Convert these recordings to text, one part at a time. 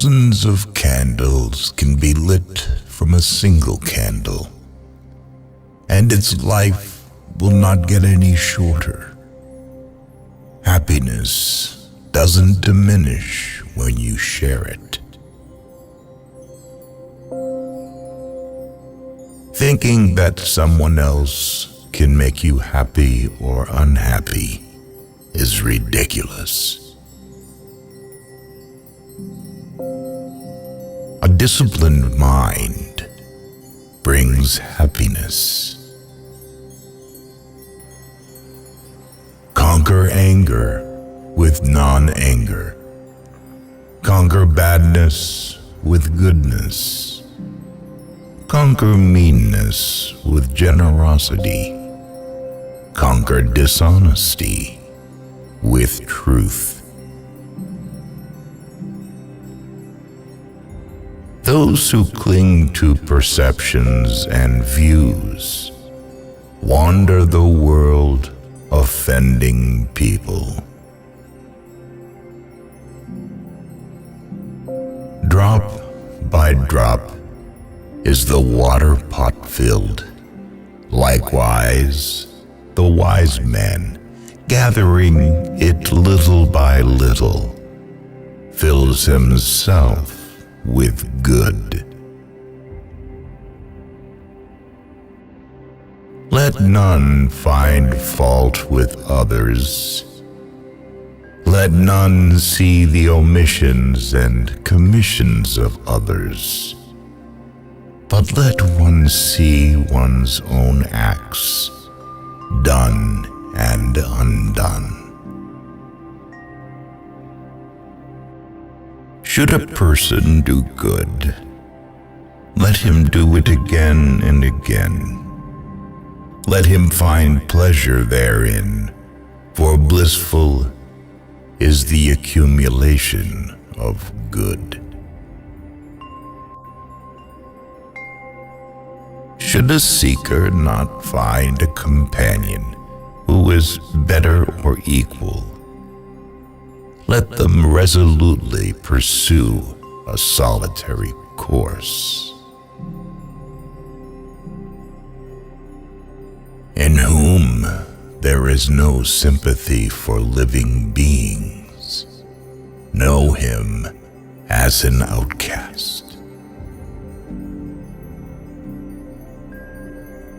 Thousands of candles can be lit from a single candle, and its life will not get any shorter. Happiness doesn't diminish when you share it. Thinking that someone else can make you happy or unhappy is ridiculous. A disciplined mind brings happiness. Conquer anger with non-anger. Conquer badness with goodness. Conquer meanness with generosity. Conquer dishonesty with truth. Those who cling to perceptions and views wander the world offending people. Drop by drop is the water pot filled. Likewise, the wise man, gathering it little by little, fills himself with good. Let none find fault with others. Let none see the omissions and commissions of others, but let one see one's own acts, done and undone. Should a person do good, let him do it again and again. Let him find pleasure therein, for blissful is the accumulation of good. Should a seeker not find a companion who is better or equal, let them resolutely pursue a solitary course. In whom there is no sympathy for living beings, know him as an outcast.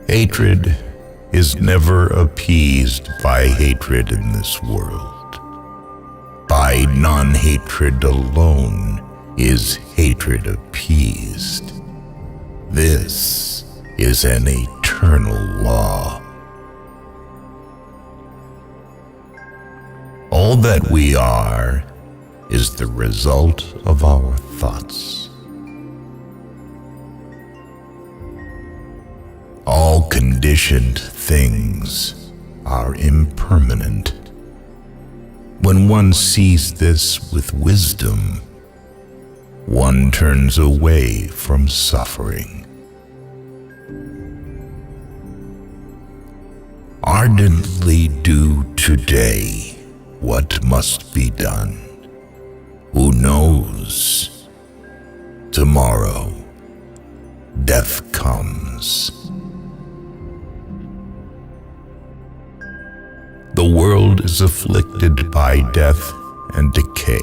Hatred is never appeased by hatred in this world. By non-hatred alone is hatred appeased. This is an eternal law. All that we are is the result of our thoughts. All conditioned things are impermanent. When one sees this with wisdom, one turns away from suffering. Ardently do today what must be done. Who knows? Tomorrow, death comes. The world is afflicted by death and decay,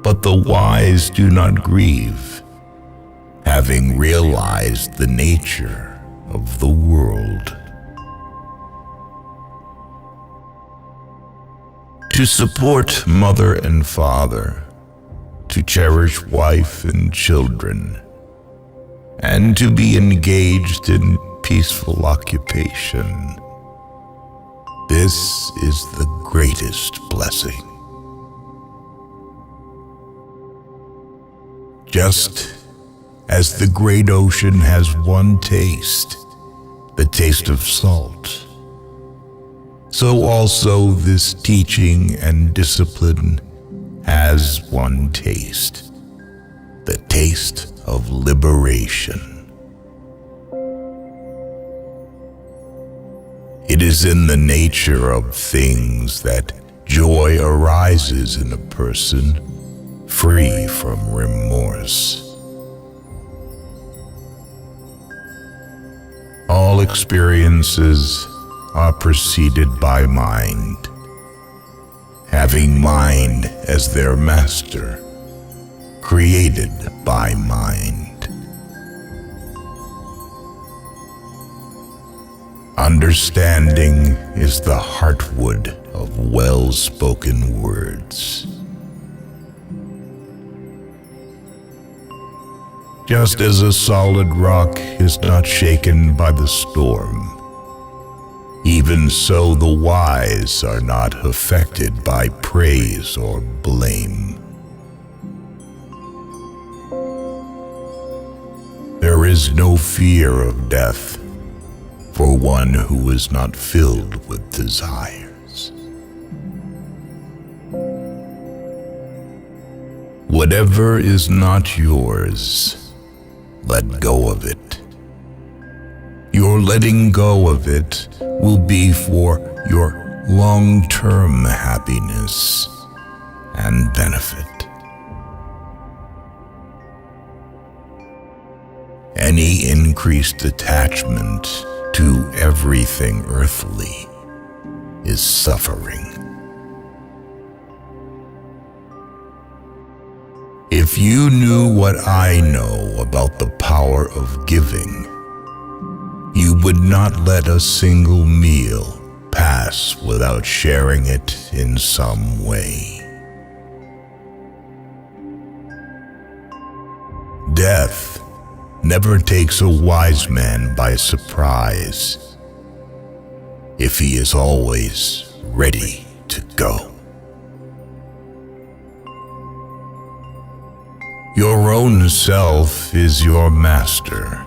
but the wise do not grieve, having realized the nature of the world. To support mother and father, to cherish wife and children, and to be engaged in peaceful occupation. This is the greatest blessing. Just as the great ocean has one taste, the taste of salt, so also this teaching and discipline has one taste, the taste of liberation. It is in the nature of things that joy arises in a person free from remorse. All experiences are preceded by mind, having mind as their master, created by mind. Understanding is the heartwood of well-spoken words. Just as a solid rock is not shaken by the storm, even so the wise are not affected by praise or blame. There is no fear of death for one who is not filled with desires. Whatever is not yours, let go of it. Your letting go of it will be for your long-term happiness and benefit. Any increased attachment to everything earthly is suffering. If you knew what I know about the power of giving, you would not let a single meal pass without sharing it in some way. Death never takes a wise man by surprise if he is always ready to go. Your own self is your master.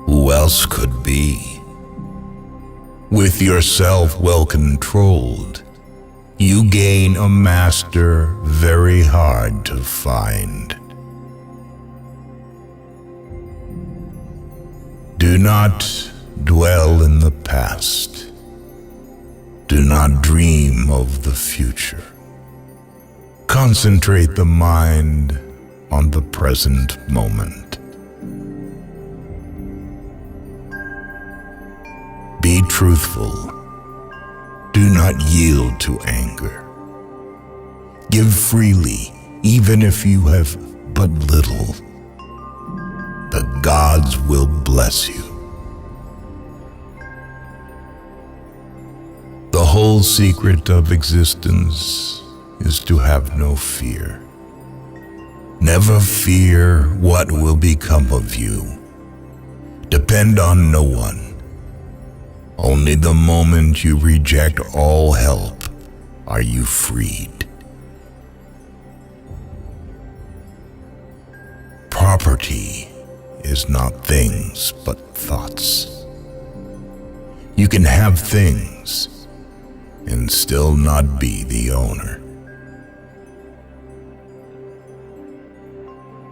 Who else could be? With yourself well controlled, you gain a master very hard to find. Do not dwell in the past. Do not dream of the future. Concentrate the mind on the present moment. Be truthful. Do not yield to anger. Give freely, even if you have but little. The gods will bless you. The whole secret of existence is to have no fear. Never fear what will become of you. Depend on no one. Only the moment you reject all help are you freed. Property is not things but thoughts. You can have things and still not be the owner.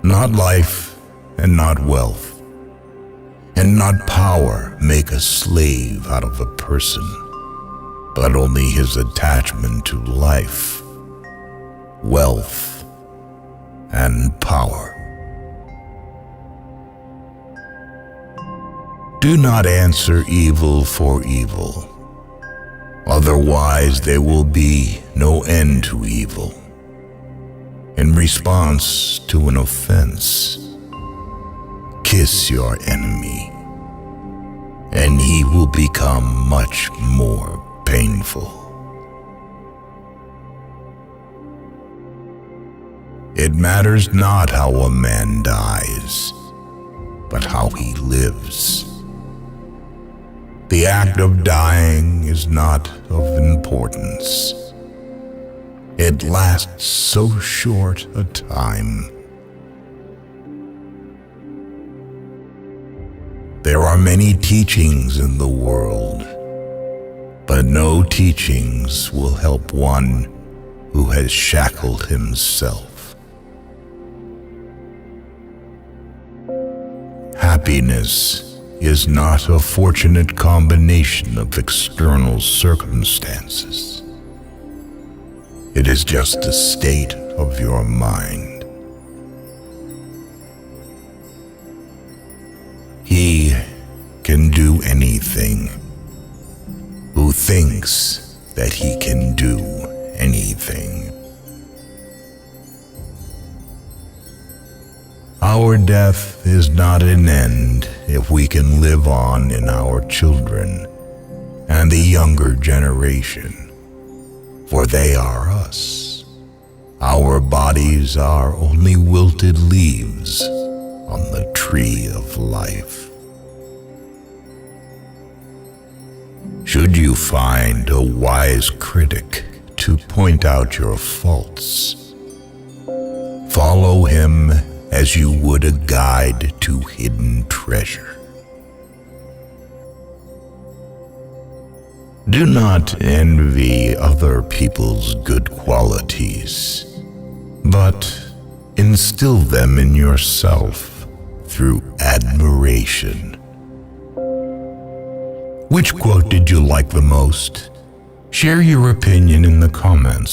Not life and not wealth and not power make a slave out of a person, but only his attachment to life, wealth, and power. Do not answer evil for evil, otherwise there will be no end to evil. In response to an offense, kiss your enemy, and he will become much more painful. It matters not how a man dies, but how he lives. The act of dying is not of importance. It lasts so short a time. There are many teachings in the world, but no teachings will help one who has shackled himself. Happiness is not a fortunate combination of external circumstances. It is just a state of your mind. He can do anything who thinks that he can do anything. Our death is not an end if we can live on in our children and the younger generation, for they are us. Our bodies are only wilted leaves on the tree of life. Should you find a wise critic to point out your faults, follow him as you would a guide to hidden treasure. Do not envy other people's good qualities, but instill them in yourself through admiration. Which quote did you like the most? Share your opinion in the comments.